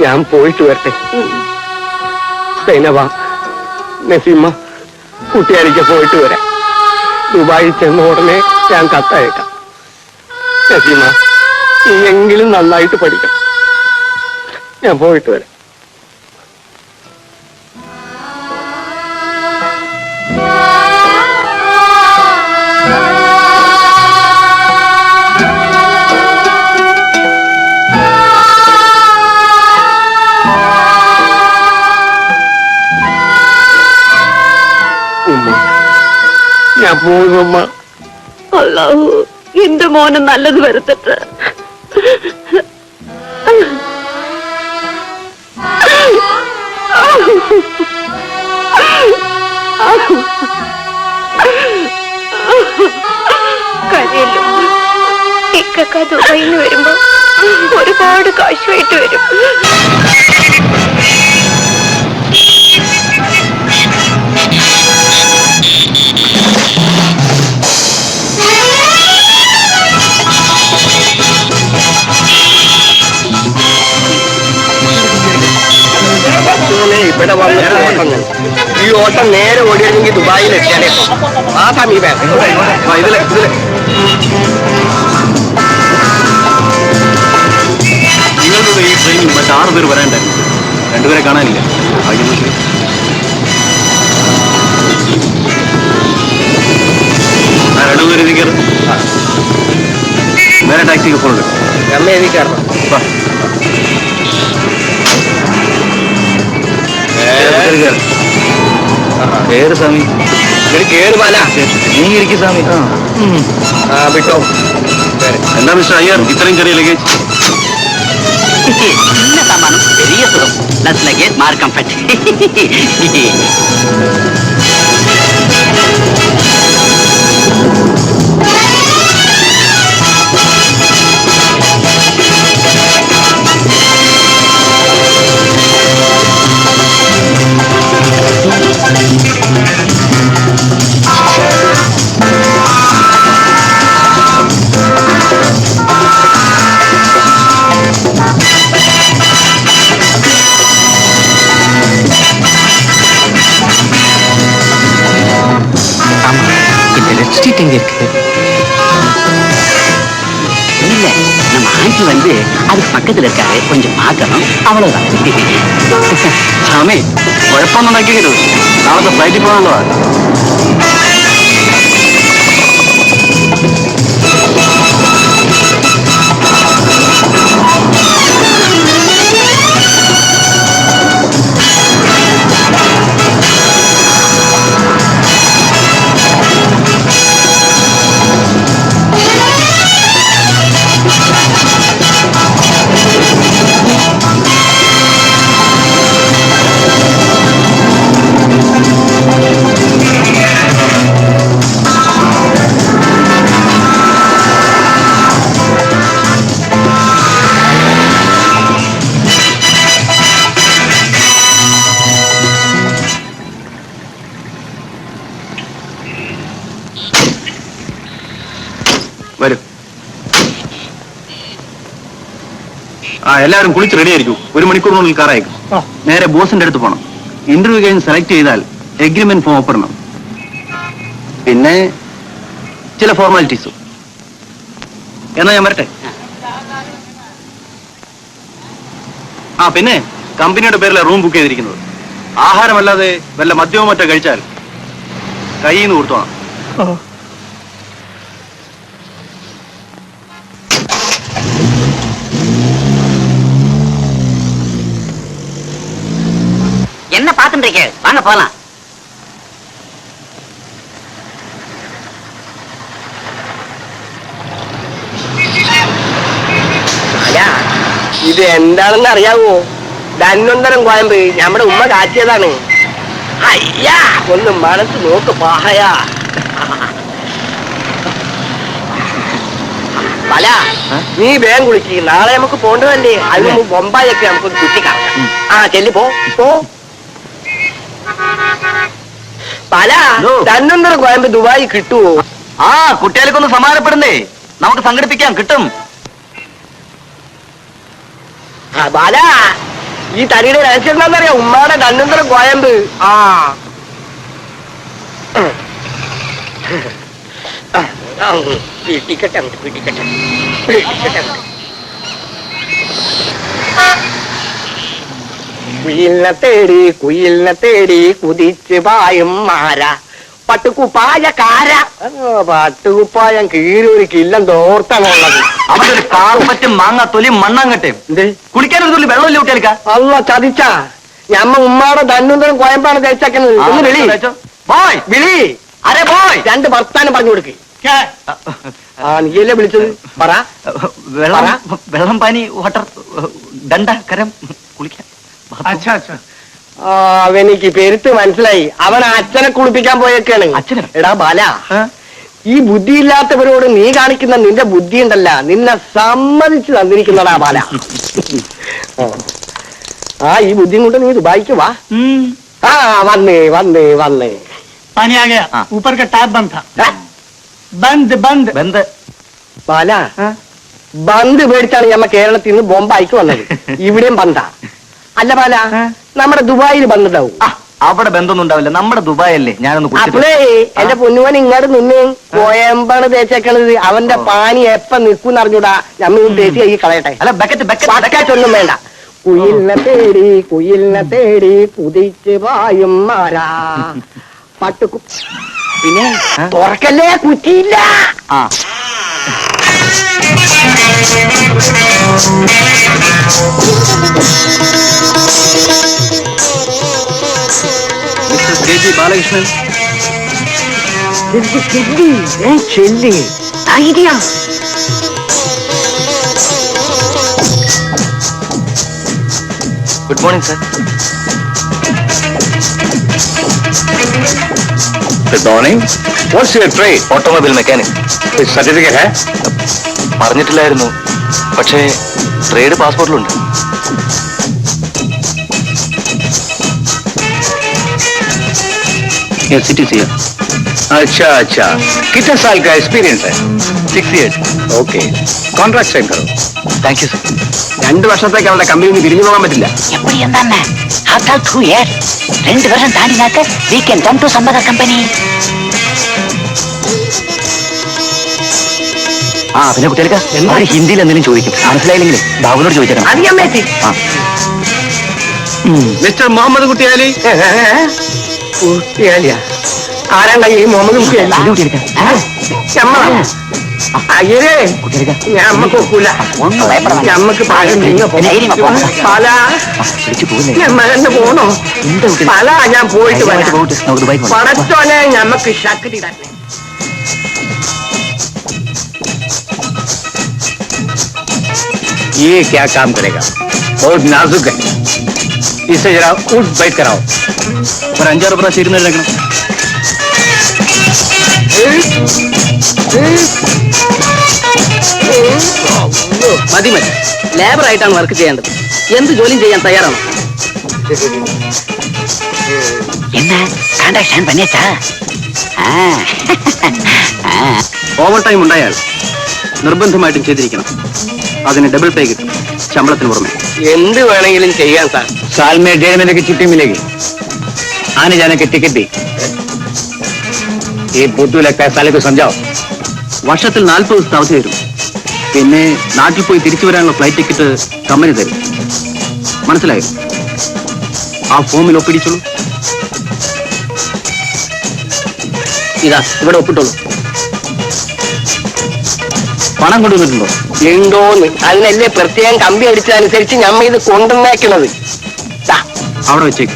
ഞാൻ പോയിട്ട് വരട്ടെ. സൈനവ, നസീമ, കുട്ടിയാലിക്ക് പോയിട്ട് വരാം. ദുബായിൽ ചെന്ന ഉടനെ ഞാൻ കത്തയക്കാം. നസീമ, എങ്കിലും നന്നായിട്ട് പഠിക്കണം. ഞാൻ പോയിട്ട് വരാം. ഞാൻ പോകുമ്മ. അല്ലാഹു എന്റെ മോന് നല്ലത് വരുത്തട്ടെ. കരയല്ലോ. ഇക്കക്ക ദുബായിൽ നിന്ന് വരുമ്പോ ഒരുപാട് കാശുമായിട്ട് വരും. ഇവിടെ വന്ന ഓട്ടങ്ങൾ, ഈ ഓട്ടം നേരെ ഓടിയിരുന്നെങ്കിൽ ദുബായിൽ എത്തിയാലേ ആ സമീപം. ഇതില് നിങ്ങൾക്ക് ഈ ട്രെയിനിൽ മറ്റ് 6 പേർ വരാണ്ടായിരുന്നു. 2 പേരെ കാണാനില്ല. ആ 2 പേര് ഇത് കയറും. വേറെ ടാക്സിക്ക് പോകുന്നുണ്ട്. അമ്മ എനിക്ക് കയറണം. കേറ് സ്വാമി, കേറ് പാല. നീ ഇരിക്കും സ്വാമി. വിട്ടോ. എന്താ മിസ്റ്റർ അയ്യർ, ഇത്രയും ചെറിയ ലഗേജ്? சின்ன சாமானும் பெரிய சுகம். லெஸ் லகேஜ் மார் கம்ஃபர்ட். எங்க இருக்கு? இல்ல, நம்ம ஆண்டி வந்து அதுக்கு பக்கத்துல இருக்காரு, கொஞ்சம் பார்க்கணும், அவ்வளவுதான். സ്വാമി, കുഴപ്പമൊന്നും ഉണ്ടാക്കിക്കരുത്. നാളത്തെ ഫ്ലൈറ്റിൽ പോകാനുള്ളതാ. വരും. എല്ലാവരും കുളിച്ച് റെഡി ആയിരിക്കും. 1 മണിക്കൂറിനുള്ളിൽ കാർ അയക്കും. നേരെ ബോസിന്റെ അടുത്ത് പോകണം. ഇന്റർവ്യൂ കഴിഞ്ഞ് സെലക്ട് ചെയ്താൽ എഗ്രിമെന്റ് ഫോം ഒപ്പിടണം. പിന്നെ ചില ഫോർമാലിറ്റീസും. എന്നാ ഞാൻ വരട്ടെ. പിന്നെ കമ്പനിയുടെ പേരിലെ റൂം ബുക്ക് ചെയ്തിരിക്കുന്നത്. ആഹാരമല്ലാതെ വല്ല മദ്യവും മറ്റോ കഴിച്ചാൽ കയ്യിൽ നിന്ന് കൊടുത്തോണം. என்ன பாத்துட்டு இருக்கே, வாங்க போலாம். ഇത് എന്താണെന്ന് അറിയാവോ? ദന്നൊന്നരം കോയമ്പ് നമ്മുടെ ഉമ്മ കാച്ചിയതാണ്. അയ്യാ, ഒന്ന് മനസ്സ് നോക്ക് പാഹയാ. പല നീ വേഗം കുളിക്ക്. നാളെ നമുക്ക് പോണ്ടതല്ലേ. അതിന് മുമ്പ് ബൊമ്പായൊക്കെ നമുക്കൊന്ന് ചുറ്റിക്കാം. ചെല്ലി പോ. പല ദന്നൊന്നരം കോയമ്പ് ദുബായി കിട്ടുവോ? കുട്ടികൾക്കൊന്ന് സമാധാനപ്പെടുന്നേ, നമുക്ക് സംഘടിപ്പിക്കാം, കിട്ടും. ബാല ഈ തടിയുടെ രഹസ്യം എന്താണെന്നറിയാം? ഉമ്മാടെ കണ്ണുന്തര കോയമ്പ്. ആ പിടിക്കട്ടെ പിടിക്കട്ടെ പിടിക്കട്ടെ. കുയിലിനെ തേടി കുതിച്ച് പായും മാര പട്ടുകുപ്പായക്കാര. പട്ടുകുപ്പായം കീഴൊരു കില്ലം തോർത്താണുള്ളത്. അവിടെ ഒരു കാർപ്പറ്റും മാങ്ങ തൊലിയും മണ്ണാങ്കട്ടെയും എന്ത് കുളിക്കാൻ ഒരു തുള്ളി വെള്ളമില്ല കുട്ടികൾക്ക. അല്ല ചതിച്ചാ ഞമ്മ ഉമ്മാടെ തന്നുന്തരം കോയമ്പാണ് തേച്ചാക്കുന്നത്. ഒന്ന് വിളി ബോയ് വിളി. അരെ ബോയ്. 2 വർത്താനം പറഞ്ഞു കൊടുക്ക്. ആ നീയല്ലേ വിളിച്ചത്? പറ. വെള്ളം വെള്ളം പാനി വാട്ടർ ദണ്ട കരം കുളിക്കാൻ. അവനിക്ക് പെരുത്ത് മനസ്സിലായി. അവൻ അച്ഛനെ കുളിപ്പിക്കാൻ പോയേക്കാണ്. അച്ഛനെ? എടാ ബാല, ഈ ബുദ്ധിയില്ലാത്തവരോട് നീ കാണിക്കുന്ന നിന്റെ ബുദ്ധി ഉണ്ടല്ല, നിന്നെ സമ്മതിച്ചു തന്നിരിക്കുന്നടാ ബാല. ആ ഈ ബുദ്ധിയും കൊണ്ട് നീ ദുബായിക്ക് വാ. ആ വന്നേ വന്നേ വന്നേ. पानी आ गया। ऊपर का टैप बंद था। बंद बंद ബന്ധ ബാല, ബന്ദ് പേടിച്ചാണ് ഞമ്മ കേരളത്തിൽ നിന്ന് ബോംബായിക്ക് വന്നത്. ഇവിടെയും ബന്ധാ. അല്ല ബാല, നമ്മുടെ ദുബായിൽ ബന്ധുണ്ടാവും. അവിടെ ബന്ധമൊന്നും ഉണ്ടാവില്ല. നമ്മുടെ ദുബായ് അല്ലേ. ഞാനൊന്ന് അപ്പളേ എന്റെ പൊന്നുവൻ ഇങ്ങോട്ട് നിന്ന് കോയമ്പാണ് തേച്ചേക്കണത്. അവന്റെ പാനി എപ്പ നിൽക്കും അറിഞ്ഞൂടാ. ഞമ്മ തേച്ച് കൈ കളയട്ടെ. അല്ല ബക്കറ്റ് ബക്കറ്റൊന്നും വേണ്ട. കുയിലിനെ തേടി കുതിച്ച് പായും മാരാ പട്ടുക്കു. പിന്നെ തുറക്കല്ലേ, കുറ്റിയില്ല. ആ മിസ്റ്റർ കെ ജി ബാലകൃഷ്ണൻ. ചെല്ലി idea. Good morning sir. Good morning. What's your trade? Automobile mechanic. Which certificate hai? പറഞ്ഞിട്ടില്ലായിരുന്നു, പക്ഷേ ട്രേഡ് പാസ്പോർട്ടിലുണ്ട്. अच्छा अच्छा. कितने साल का एक्सपीरियंस है? 6 years. ओके. कॉन्ट्रैक्ट साइन करो. Thank you sir. 2 വർഷത്തേക്ക് അവരുടെ കമ്പനിയിൽ നിന്ന് പിരിഞ്ഞു പോകാൻ പറ്റില്ല. எப்படி இருந்தா after 2 years 2 வருஷம் தாண்டினாக்க we can come to some other company. ആ പിന്നെ കുട്ടികൾക്ക് അവർ ഹിന്ദിയിൽ എന്തെങ്കിലും ചോദിക്കും. മനസ്സിലായില്ലെങ്കിലേ ബാബുനോട് ചോദിച്ചേക്കണം. അധികം മേറ്റി. मिस्टर मोहम्मद कुटियाली. കുട്ടിയാലിയാ? ആരാണ്ട ഈ മുഹമ്മദ് കുട്ടിയാലി? അയ്യേ ഞമ്മക്ക് ഒക്കൂല. ഞമ്മക്ക് പല ഞമ്മ പോണോ? പല ഞാൻ പോയിട്ട് വരാം. പടച്ചോനെ ഞമ്മക്ക് ശക്തി തന്നെ. ये क्या काम करेगा? बहुत नाजुक है. इसे जरा उठ बैठ कराओ. ഒരു 5-6 പ്രാവശ്യം ഇരുന്ന് എഴുന്നേക്കണം. മതി മതി. ലേബർ ആയിട്ടാണ് വർക്ക് ചെയ്യേണ്ടത്. എന്ത് ജോലിയും ചെയ്യാൻ തയ്യാറാണ്. என்ன கான்ட்ராக்ட் சைன் பண்ணியாச்சா? ഓവർ ടൈം ഉണ്ടായാൽ നിർബന്ധമായിട്ടും ചെയ്തിരിക്കണം. അതിന് ഡബിൾ പേ കിട്ടും, ശമ്പളത്തിന് പുറമെ. എന്ത് വേണമെങ്കിലും ചെയ്യാൻ സാർ. साल में 1.5 महीने की छुट्टी मिलेगी. आने जाने की टिकट भी. ये बुद्धू लगता है, साले को समझाओ. വർഷത്തിൽ 40 ദിവസത്തെ അവധി തരും. പിന്നെ നാട്ടിൽ പോയി തിരിച്ചു വരാനുള്ള ഫ്ലൈറ്റ് ടിക്കറ്റ് കമ്പനി തരും. മനസ്സിലായോ? ആ ഫോമിൽ ഒപ്പിടിച്ചോളൂ. ഇതാ ഇവിടെ ഒപ്പിട്ടോളൂ. പണം കൊണ്ടുവന്നിട്ടുണ്ടോ? ഉണ്ടോന്ന് അതിനല്ലേ പ്രത്യേകം കമ്പി അടിച്ചതനുസരിച്ച് ഞമ്മ ഇത് കൊണ്ടുവന്നേക്കണത്. അവിടെ വെച്ചേക്ക്.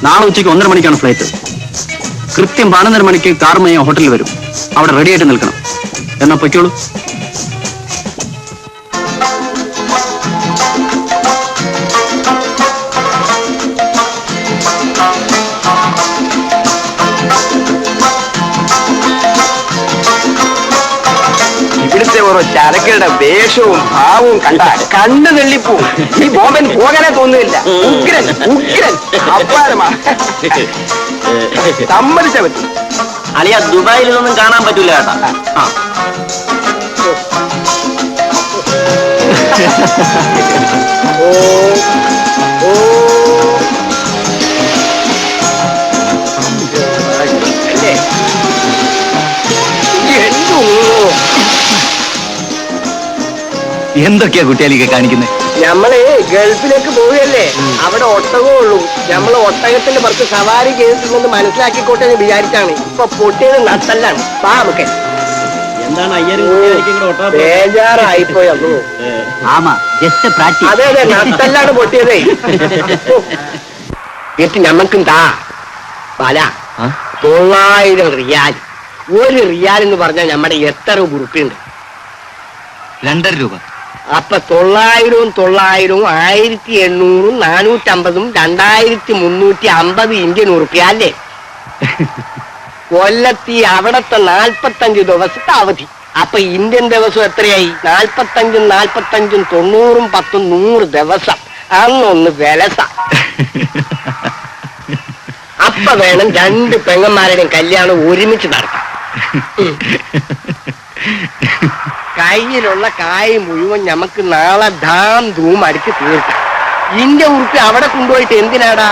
നാളെ ഉച്ചയ്ക്ക് 1:30 മണിക്കാണ് ഫ്ലൈറ്റ്. കൃത്യം 11:30 മണിക്ക് കാർമയ ഹോട്ടലിൽ വരും. അവിടെ റെഡി ആയിട്ട് നിൽക്കണം. എന്നാ പൊയ്ക്കോളൂ. ഇവിടുത്തെ ഓരോ ചരക്കുകളുടെ വേഷവും ഭാവവും കണ്ട കണ്ണു തെള്ളിപ്പോവും. ഈ ബോംബൻ പോകാനേ തോന്നുന്നില്ല. ഉഗ്രൻ ഉഗ്രൻ അപ്പാരമാ. സമ്മതിച്ച പറ്റി. അളിയ ദുബായിലൊന്നും കാണാൻ പറ്റൂല കേട്ടാ. ഓ ഓ അല്ലേ? എന്തോ എന്തൊക്കെയാ കുട്ടിയാലിക്ക് കാണിക്കുന്നത്? നമ്മള് ഗൾഫിലേക്ക് പോവുകയല്ലേ, അവിടെ ഒട്ടകമേ ഉള്ളൂ. നമ്മള് ഒട്ടകത്തിന്റെ പുറത്ത് സവാരി ചെയ്തിട്ടുണ്ടെന്ന് മനസ്സിലാക്കിക്കോട്ടെ എന്ന് വിചാരിച്ചാണ്. ഇപ്പൊ പൊട്ടിയത് നട്ടല്ലാണ്. പാ നമുക്ക് ബേജാറായിപ്പോയല്ലോ. ആമാ ജസ്റ്റ് പ്രാക്ടീസ്. അതെ അതെ, നട്ടല്ലാണ് പൊട്ടിയതേ. എന്നിട്ട് ഞമ്മക്കും താ പല 900 റിയാൽ. ഒരു റിയാൽ എന്ന് പറഞ്ഞാൽ നമ്മുടെ എത്ര ഉറുപ്പിയുണ്ട്? 2.5 രൂപ. അപ്പൊ 900 900 1800 450 2350 ഇന്ത്യൻ ഉറുപ്പിയ അല്ലേ? കൊല്ലത്തി അവിടത്തെ 45 ദിവസത്തെ അവധി. അപ്പൊ ഇന്ത്യൻ ദിവസം എത്രയായി? 45 45 90 10 100 ദിവസം. അന്നൊന്ന് വിലസ. അപ്പൊ വേണം 2 പെങ്ങന്മാരുടെയും കല്യാണം ഒരുമിച്ച് നടത്താം. കയ്യിലുള്ള കായ് മുഴുവൻ നമുക്ക് നാളെ ധാം ധൂം അടിച്ച് തീർക്കാം. ഇന്ത്യ ഉറുപ്പി അവിടെ കൊണ്ടുപോയിട്ട് എന്തിനാടാ?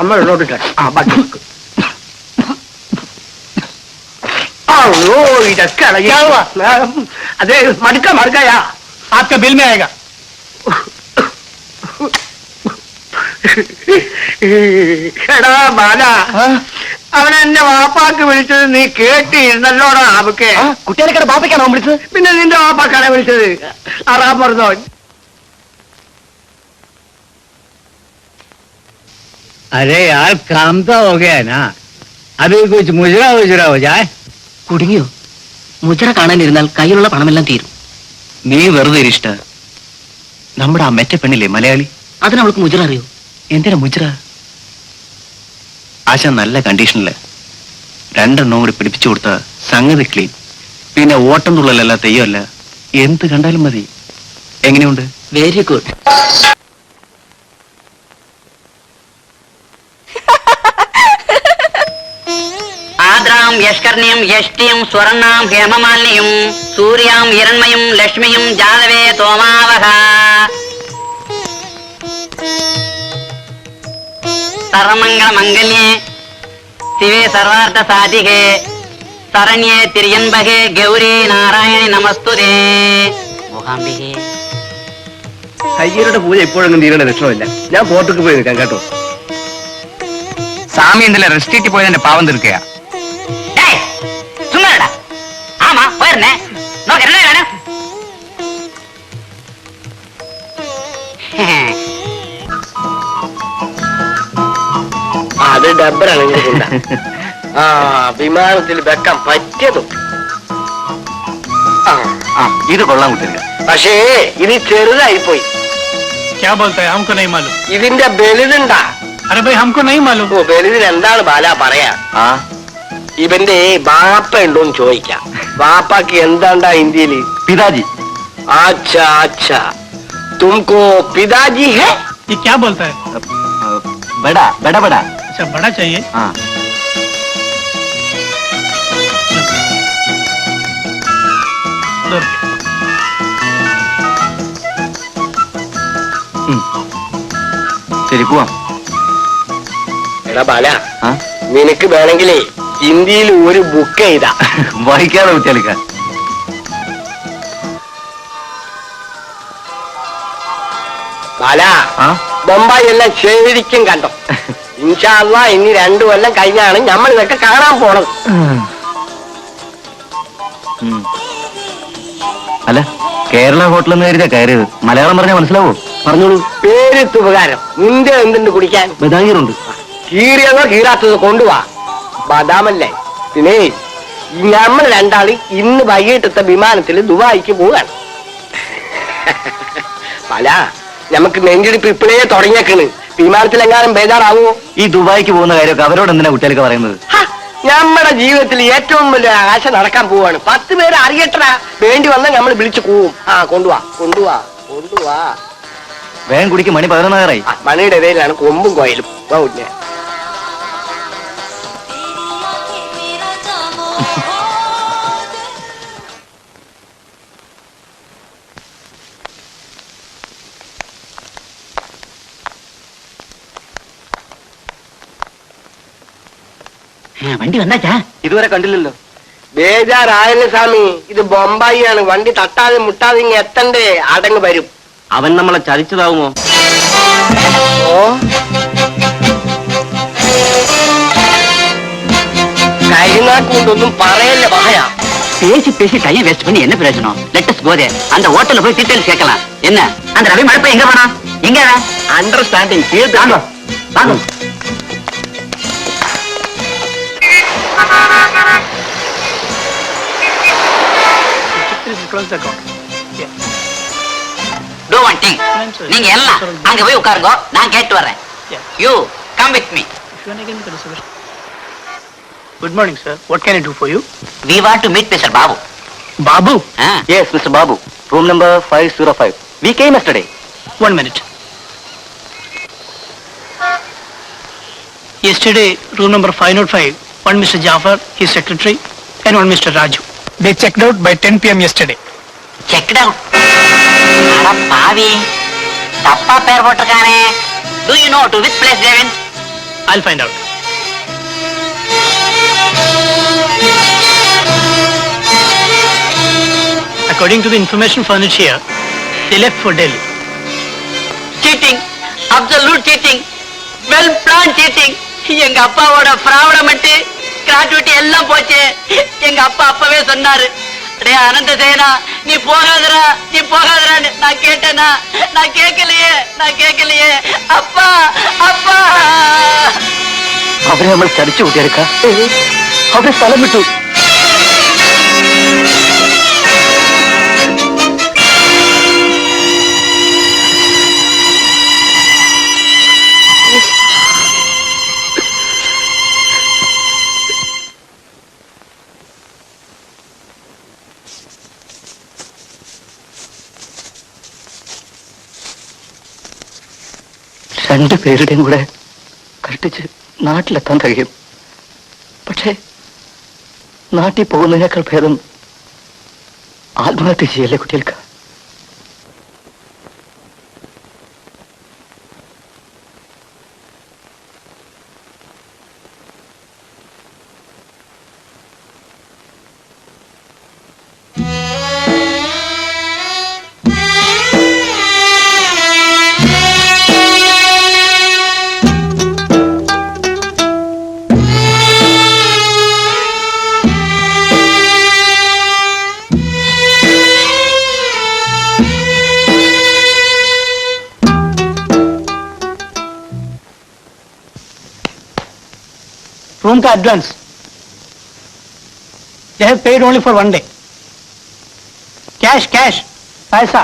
അമ്മ ഇടോട്ടിട്ട് ഇതൊക്കെ അതെ മടുക്കയാ. आपका बिल में आएगा. എടാ ബാല, അവൻ എന്റെ വാപ്പാക്ക് വിളിച്ചത് നീ കേട്ടിരുന്നല്ലോടാ. അവക്ക് കുട്ടിയാലിക്കടെ ബാപ്പയ്ക്കാണോ വിളിച്ചത്? പിന്നെ നിന്റെ വാപ്പാക്കാണ് വിളിച്ചത്. അറാം പറഞ്ഞോ. अरे यार काम तो हो गया ना, अभी कुछ मुजरा उजरा हो जाए. കുടുങ്ങിയോ? മുദ്ര കാണാനിരുന്നാൽ കയ്യിലുള്ള പണമെല്ലാം തീരും. നീ വെറുതെ ഇരിഷ്ട. നമ്മുടെ ആ മെറ്റ പെണ്ണില്ലേ മലയാളി, അതിനവൾക്ക് മുദ്ര അറിയോ? എന്തിനാ മുജ്ര? ആശ നല്ല കണ്ടീഷനില് 2 കൂടി പിടിപ്പിച്ചു കൊടുത്ത സംഗതി ക്ലീൻ. പിന്നെ ഓട്ടം തുള്ളലല്ല, തെയ്യമല്ല, എന്ത് കണ്ടാലും മതി. എങ്ങനെയുണ്ട്? Very good. ആദ്രാം യഷ്കർണ്യം യഷ്ടിയും സ്വർണ്ണാം ഹേമമാലിനിയും സൂര്യാം ഹിരൺമയും ലക്ഷ്മിയും ജാതവേ തോമാവഹ. സർവമംഗളമംഗല്യേ ശിവേ സർവാർത്ഥ സാധികേ ശരണ്യേ തിര്യംബകേ ഗൗരി നാരായണി നമസ്തുതേ. മൂകാംബികേ. അയ്യരുടെ പൂജ ഇപ്പോഴൊന്നും തീരേണ്ട ലക്ഷണമില്ല. ഞാൻ പോർട്ടുക്ക് പോയി നിൽക്കാം കേട്ടോ. സ്വാമി ഇന്നലെ റെസ്റ്റിറ്റി പോയതിന്റെ പാവം തീർക്കയാ. സുമ്മാടാ. ആമാ പോയിരുന്നേ. നോക്കരുന്നേ വേണം. അത് ഡബറാണ് ഇങ്ങനെ. ആ വിമാനത്തിൽ വെക്കാൻ പറ്റിയതും. ഇത് കൊള്ളാൻ കുട്ടിയാലിക്ക. പക്ഷേ ഇത് ചെറുതായിപ്പോയി. क्या बोलता है? हमको नहीं मालूम. ഇതിന്റെ ബലിതുണ്ടാ? अरे भाई हमको नहीं मालूम. ഓ, ബലിതിന് എന്താണ് ബാല പറയാ? ഇവന്റെ ബാപ്പ ഉണ്ടോന്ന് ചോദിക്കാം. ബാപ്പാക്ക് എന്താണ്ടാ ഹിന്ദിയില്? പിതാജി. अच्छा अच्छा, तुमको पिताजी है? ये क्या बोलता है? ബടാ ബടാ ബടാ. अच्छा बड़ा चाहिए. दो रुपये. ശരി പോവാം. എടാ ബാല, നിനക്ക് വേണമെങ്കിലേ ഹിന്ദിയിൽ ഒരു ബുക്ക് എഴുതാ. വായിക്കാതെ കുട്ടിയാലിക്ക. ബാല, ബൊമ്പായി എല്ലാം ശരിക്കും കണ്ടോ? ഇൻഷാ അള്ളാ ഇനി 2 കൊല്ലം കഴിഞ്ഞാണ് നമ്മൾ ഇതൊക്കെ കാണാൻ പോണത്. അല്ല, കേരള ഹോട്ടലിൽ നിന്ന് കരുതിയാ കയറിയത്. മലയാളം പറഞ്ഞാൽ മനസ്സിലാവോ? പറഞ്ഞോളൂ. പേരെത്ത് ഉപകാരം. നിന്റെ എന്തുണ്ട് കുടിക്കാൻ? ബദാഗീറുണ്ട്. കീറിയതോ കീറാത്തതോ കൊണ്ടുവാ. ബദാമല്ലേ? പിന്നെ നമ്മൾ 2 ആള് ഇന്ന് വൈകിട്ടത്തെ വിമാനത്തിൽ ദുബായിക്ക് പോവാണ്. പല നമുക്ക് നെഞ്ചിടിപ്പ് ഇപ്പോഴേ തുടങ്ങിയേക്കണ്. വിമാനത്തിലെങ്ങാനും ബേജാറാവോ? ഈ ദുബായിക്ക് പോകുന്ന കാര്യമൊക്കെ അവരോട് എന്തിനാ കുട്ടിയാലിക്ക പറയുന്നത്? നമ്മുടെ ജീവിതത്തിൽ ഏറ്റവും വലിയ ആശ നടക്കാൻ പോവാണ്. 10 പേര് അറിയട്ടാ. വേണ്ടി വന്നാൽ നമ്മൾ വിളിച്ചു പോവും. കൊണ്ടുവാ കൊണ്ടുവാ കൊണ്ടുവാ. വേഗം കുടിക്ക്, മണി 11 മണിയുടെ ഇടയിലാണ് കൊമ്പും കോയിലും. വണ്ടി വന്നാച്ചാ ഇതുവരെ കണ്ടില്ലല്ലോ. ബേജാറായല്ലേ സ്വാമി, ഇത് ബൊമ്പായിയാണ്. വണ്ടി തട്ടാതെ മുട്ടാതെ ഇങ്ങ് എത്തണ്ടേ, അടങ്ങ് വരും. അവൻ നമ്മളെ ചതിച്ചതാവുമോ? ഓ കരിനാക്കൊണ്ടൊന്നും പറയല്ലേ പറയാ. பேசி பேசி டைம் வேஸ்ட் பண்ணி என்ன பிரயோஜனம்? லெட்டஸ் போதே அந்த ஹோட்டல்ல போய் டீடைல்ஸ் கேட்கலாம். என்ன அந்த ரவி மடப்பை எங்க போனா? எங்க അണ്ടർസ്റ്റാൻഡിങ് வாங்க வாங்க. Close the account. Yeah. Do one thing. நீங்க எல்லாம் அங்க போய் உட்காருங்க, நான் கேட்டு வர்றேன். Yeah. You come with me. If you want to get into the solution. Good morning, sir. What can I do for you? We want to meet mister Babu. Babu. Yes, Mr. Babu. Room number 505. We came yesterday. 1 minute. Yesterday, room number 505, one Mr. Jafar, his secretary, and one Mr. Raju. They checked out by 10 p.m. yesterday. Checked out. அட பாவி, தப்பா பேர் போட்டிருக்கானே. Do you know to which place they went? I'll find out. According to the information furnished here, they left for Delhi. Cheating, absolute cheating, well plan cheating. எங்க அப்பாவோட பிராவடமெண்ட் கிராட்டுவிட்டி எல்லாம் போச்சு. எங்க அப்பா அப்பவே சொன்னாரு, டேய் அனந்த சேனா, நீ போகாதடா, நீ போகாதடான்னு. நான் கேட்டேனா? நான் கேட்கலையே. அப்பா அப்பா. അവരെ നമ്മൾ ചതിച്ചു കൂട്ടിയെടുക്ക. അവരെ സ്ഥലം വിട്ടു. രണ്ടുപേരുടെയും കൂടെ കഷ്ടിച്ച് നാട്ടിലെത്താൻ കഴിയും. പക്ഷേ നാട്ടിൽ പോകുന്നതിനേക്കാൾ ഭേദം ആത്മഹത്യ ചെയ്യല്ലേ കുട്ടികൾക്ക്. Room ka advance. They have paid only for 1 day. Cash. Paisa.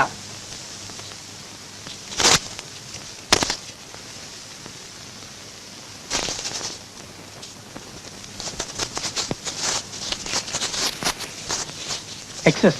Excess.